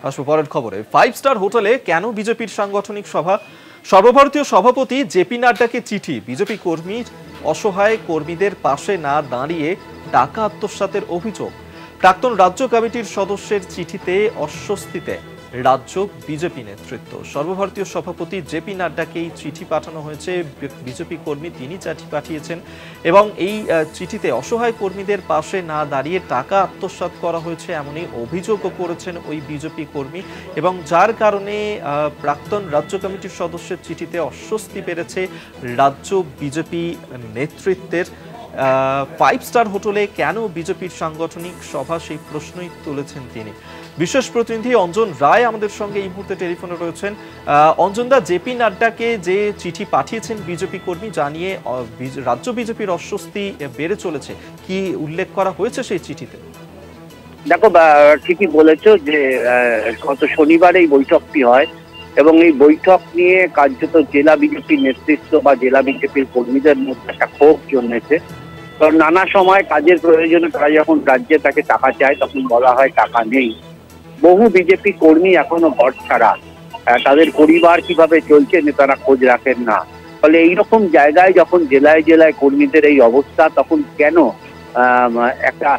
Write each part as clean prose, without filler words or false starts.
আসবো পরের খবরে। 5 স্টার হোটেলে কেন বিজেপির সাংগঠনিক সভা? সর্বভারতীয় সভাপতি জেপি নাড্ডাকে চিঠি। বিজেপি কর্মীর অসহায় কর্মীদের পাশে না দাঁড়িয়ে টাকা আত্মসাতের অভিযোগ। প্রাক্তন রাজ্য কমিটির সদস্যের চিঠিতে অস্বস্তিতে রাজ্য বিজেপি নেতৃত্ব। সর্বভারতীয় সভাপতি জেপি নাড্ডাকে এই চিঠি পাঠানো হয়েছে। বিজেপি কর্মী তিনি চিঠি পাঠিয়েছেন এবং এই চিঠিতে অসহায় কর্মীদের পাশে না দাঁড়িয়ে টাকা আত্মসাৎ করা হয়েছে এমনই অভিযোগও করেছেন ওই বিজেপি কর্মী, এবং যার কারণে প্রাক্তন রাজ্য কমিটির সদস্যের চিঠিতে অস্বস্তি বেড়েছে রাজ্য বিজেপি নেতৃত্বের। 5 স্টার হোটেলে কেন বিজেপির সাংগঠনিক সভা, সেই প্রশ্নই তুলেছেন তিনি। বিশেষ প্রতিনিধি অঞ্জন রায় আমাদের সঙ্গে এই মুহূর্তে টেলিফোনে রয়েছেন। অঞ্জনদা, জেপি নাড্ডাকে যে চিঠি পাঠিয়েছেন বিজেপি কর্মী জানিয়ে রাজ্য বিজেপির অস্বস্তি বেড়ে চলেছে, কি উল্লেখ করা হয়েছে সেই চিঠিতে? দেখো, ঠিকই বলেছো যে গত শনিবার এই বৈঠকটি হয় এবং এই বৈঠক নিয়ে কার্যত জেলা বিজেপির নেতৃত্ব বা জেলা বিজেপির কর্মীদের মধ্যে একটা ক্ষোভ জন্মেছে। কারণ নানা সময় কাজের প্রয়োজনে তারা যখন রাজ্যে তাকে টাকা চায় তখন বলা হয় টাকা নেই। বহু বিজেপি কর্মী এখনো ঘর ছাড়া, তাদের পরিবার কিভাবে চলছে নেতারা খোঁজ রাখেন না। ফলে এইরকম জায়গায় যখন জেলায় জেলায় কর্মীদের এই অবস্থা, তখন কেন একটা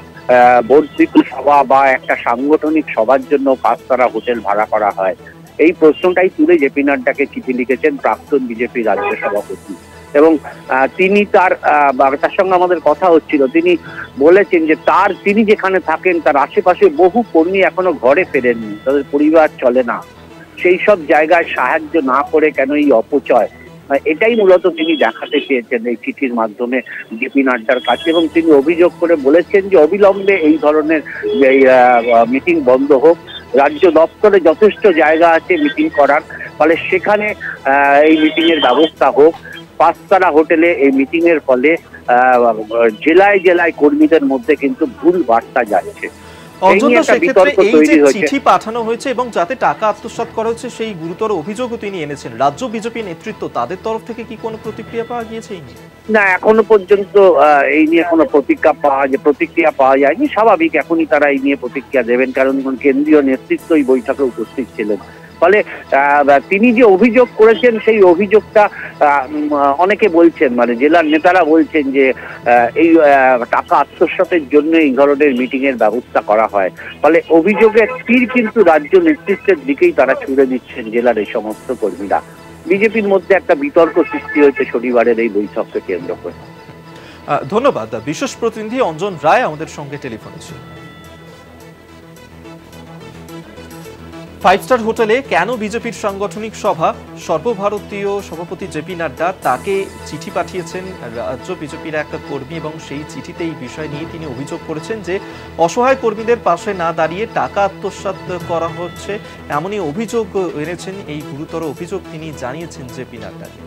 বর্ধিত সভা বা একটা সাংগঠনিক সভার জন্য 5 তারা হোটেল ভাড়া করা হয়? এই প্রশ্নটাই তুলে জেপি নাড্ডাকে চিঠি লিখেছেন প্রাক্তন বিজেপি রাজ্য সভাপতি। এবং তিনি তার সঙ্গে আমাদের কথা হচ্ছিল, তিনি বলেছেন যে তিনি যেখানে থাকেন তার আশেপাশে বহু কর্মী এখনো ঘরে ফেরেননি, তাদের পরিবার চলে না। সেই সব জায়গায় সাহায্য না করে কেন এই অপচয়, এটাই মূলত তিনি দেখাতে চেয়েছেন এই চিঠির মাধ্যমে জেপি নাড্ডার কাছে। এবং তিনি অভিযোগ করে বলেছেন যে অবিলম্বে এই ধরনের মিটিং বন্ধ হোক। রাজ্য দপ্তরে যথেষ্ট জায়গা আছে মিটিং করার, ফলে সেখানে এই মিটিং এর ব্যবস্থা হোক। 5 তারা হোটেলে এই মিটিং এর ফলে জেলায় জেলায় কর্মীদের মধ্যে কিন্তু ভুল বার্তা যাচ্ছে। চিঠি পাঠানো হয়েছে এবং যাতে টাকা আত্মসাৎ করা হয়েছে সেই গুরুতর অভিযোগও তিনি এনেছেন। রাজ্য বিজেপি নেতৃত্ব তাদের তরফ থেকে কি কোনো প্রতিক্রিয়া পাওয়া গিয়েছে? না, এখনো পর্যন্ত এই নিয়ে কোনো প্রতিক্রিয়া পাওয়া যায়নি। স্বাভাবিক, এখনই তারা এই নিয়ে প্রতিক্রিয়া দেবেন, কারণ কেন্দ্রীয় নেতৃত্ব এই বৈঠকে উপস্থিত ছিলেন। ফলে তিনি যে অভিযোগ করেছেন সেই অভিযোগটা অনেকে বলছেন, মানে জেলার নেতারা বলছেন যে এই টাকা আত্মসাতের জন্য এই ধরনের মিটিং এর ব্যবস্থা করা হয়। ফলে অভিযোগের তীর কিন্তু রাজ্য নেতৃত্বের দিকেই তারা ছুড়ে দিচ্ছেন জেলার এই সমস্ত কর্মীরা। বিজেপির মধ্যে একটা বিতর্ক সৃষ্টি হয়েছে শনিবারের এই বৈঠককে কেন্দ্র করে। ধন্যবাদ। বিশেষ প্রতিনিধি অঞ্জন রায় আমাদের সঙ্গে টেলিফোনে ছিল। 5 স্টার হোটেলে কেন বিজেপির সাংগঠনিক সভা? সর্বভারতীয় সভাপতি জেপি নাড্ডা তাকে চিঠি পাঠিয়েছেন রাজ্য বিজেপির একটা কর্মী, এবং সেই চিঠিতে এই বিষয় নিয়ে তিনি অভিযোগ করেছেন যে অসহায় কর্মীদের পাশে না দাঁড়িয়ে টাকা আত্মসাৎ করা হচ্ছে এমনই অভিযোগ এনেছেন। এই গুরুতর অভিযোগ তিনি জানিয়েছেন জেপি নাড্ডাকে।